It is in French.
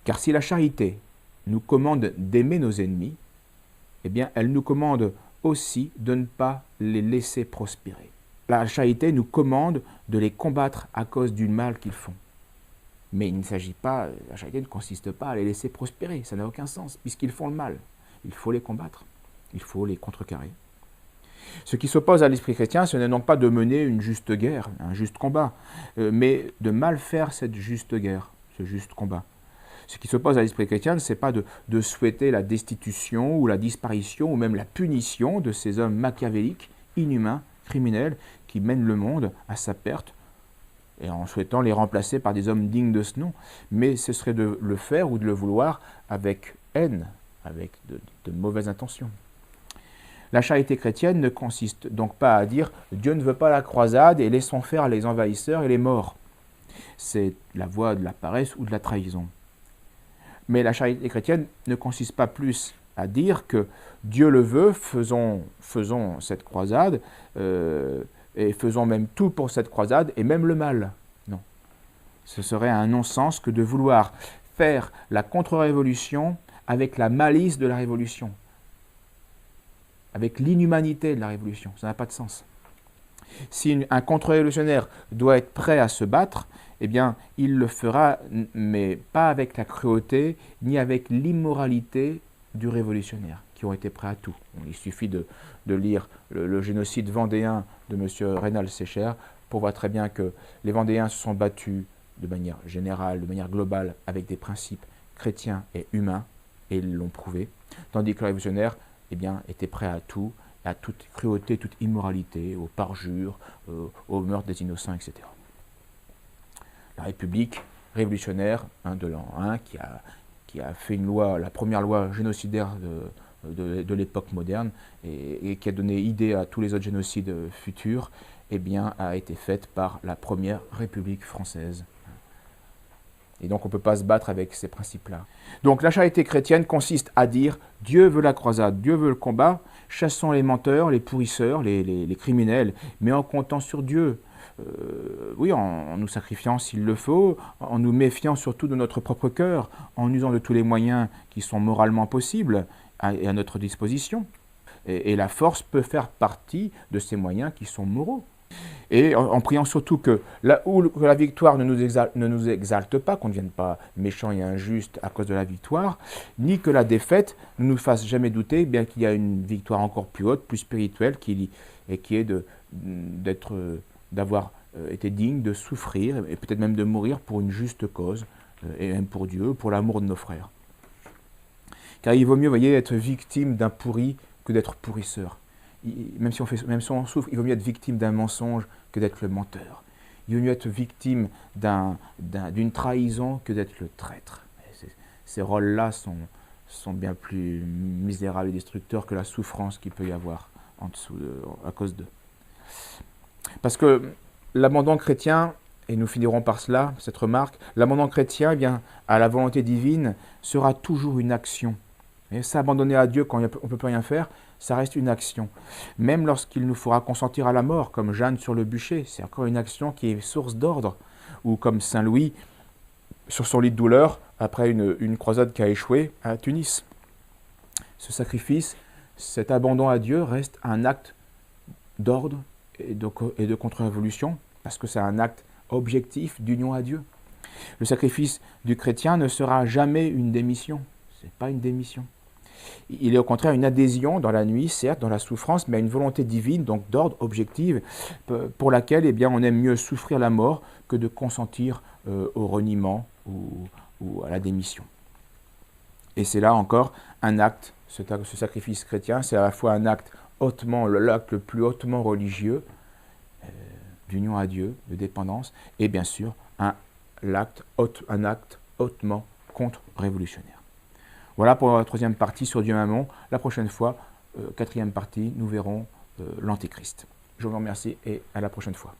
Car si la charité nous commande d'aimer nos ennemis, eh bien, elle nous commande aussi de ne pas les laisser prospérer. La charité nous commande de les combattre à cause du mal qu'ils font. Mais il ne s'agit pas, la charité ne consiste pas à les laisser prospérer, ça n'a aucun sens, puisqu'ils font le mal. Il faut les combattre, il faut les contrecarrer. Ce qui s'oppose à l'esprit chrétien, ce n'est donc pas de mener une juste guerre, un juste combat, mais de mal faire cette juste guerre, ce juste combat. Ce qui s'oppose à l'esprit chrétien, ce n'est pas de souhaiter la destitution ou la disparition ou même la punition de ces hommes machiavéliques, inhumains, criminels, qui mènent le monde à sa perte, et en souhaitant les remplacer par des hommes dignes de ce nom. Mais ce serait de le faire ou de le vouloir avec haine, avec de mauvaises intentions. La charité chrétienne ne consiste donc pas à dire « Dieu ne veut pas la croisade et laissons faire les envahisseurs et les morts ». C'est la voie de la paresse ou de la trahison. Mais la charité chrétienne ne consiste pas plus à dire que Dieu le veut, faisons cette croisade, et faisons même tout pour cette croisade, et même le mal. Non. Ce serait un non-sens que de vouloir faire la contre-révolution avec la malice de la révolution, avec l'inhumanité de la révolution. Ça n'a pas de sens. Si un contre-révolutionnaire doit être prêt à se battre, eh bien, il le fera, mais pas avec la cruauté, ni avec l'immoralité du révolutionnaire, qui ont été prêts à tout. Il suffit de lire le génocide vendéen de M. Reynald Secher pour voir très bien que les Vendéens se sont battus de manière générale, de manière globale, avec des principes chrétiens et humains, et ils l'ont prouvé, tandis que les révolutionnaires eh bien, étaient prêts à tout, à toute cruauté, toute immoralité, au parjure, au meurtre des innocents, etc. La République révolutionnaire de l'an 1 qui a fait une loi, la première loi génocidaire de l'époque moderne et qui a donné idée à tous les autres génocides futurs, eh bien, a été faite par la première République française. Et donc on ne peut pas se battre avec ces principes-là. Donc la charité chrétienne consiste à dire « Dieu veut la croisade, Dieu veut le combat, chassons les menteurs, les pourrisseurs, les criminels, mais en comptant sur Dieu. Oui, en nous sacrifiant s'il le faut, en nous méfiant surtout de notre propre cœur, en usant de tous les moyens qui sont moralement possibles et à notre disposition. Et la force peut faire partie de ces moyens qui sont moraux. Et en priant surtout que la victoire ne nous exalte pas, qu'on ne devienne pas méchant et injuste à cause de la victoire, ni que la défaite ne nous fasse jamais douter, bien qu'il y a une victoire encore plus haute, plus spirituelle, qui est d'avoir été digne de souffrir, et peut-être même de mourir pour une juste cause, et même pour Dieu, pour l'amour de nos frères. Car il vaut mieux, voyez, être victime d'un pourri que d'être pourrisseur. Même si on souffre, il vaut mieux être victime d'un mensonge que d'être le menteur. Il vaut mieux être victime d'une trahison que d'être le traître. Ces rôles-là sont bien plus misérables et destructeurs que la souffrance qu'il peut y avoir en dessous à cause d'eux. Parce que l'abandon chrétien, et nous finirons par cela, cette remarque, l'abandon chrétien, eh bien, à la volonté divine, sera toujours une action. Et s'abandonner à Dieu quand on ne peut plus rien faire, ça reste une action. Même lorsqu'il nous faudra consentir à la mort, comme Jeanne sur le bûcher, c'est encore une action qui est source d'ordre. Ou comme Saint Louis, sur son lit de douleur, après une croisade qui a échoué à Tunis. Ce sacrifice, cet abandon à Dieu reste un acte d'ordre et de contre-révolution, parce que c'est un acte objectif d'union à Dieu. Le sacrifice du chrétien ne sera jamais une démission. Ce n'est pas une démission. Il est au contraire une adhésion dans la nuit, certes, dans la souffrance, mais à une volonté divine, donc d'ordre objectif, pour laquelle eh bien, on aime mieux souffrir la mort que de consentir au reniement ou à la démission. Et c'est là encore un acte, ce sacrifice chrétien, c'est à la fois un acte l'acte le plus hautement religieux, d'union à Dieu, de dépendance, et bien sûr un acte hautement contre-révolutionnaire. Voilà pour la troisième partie sur Dieu Mammon. La prochaine fois, quatrième partie, nous verrons l'Antéchrist. Je vous remercie et à la prochaine fois.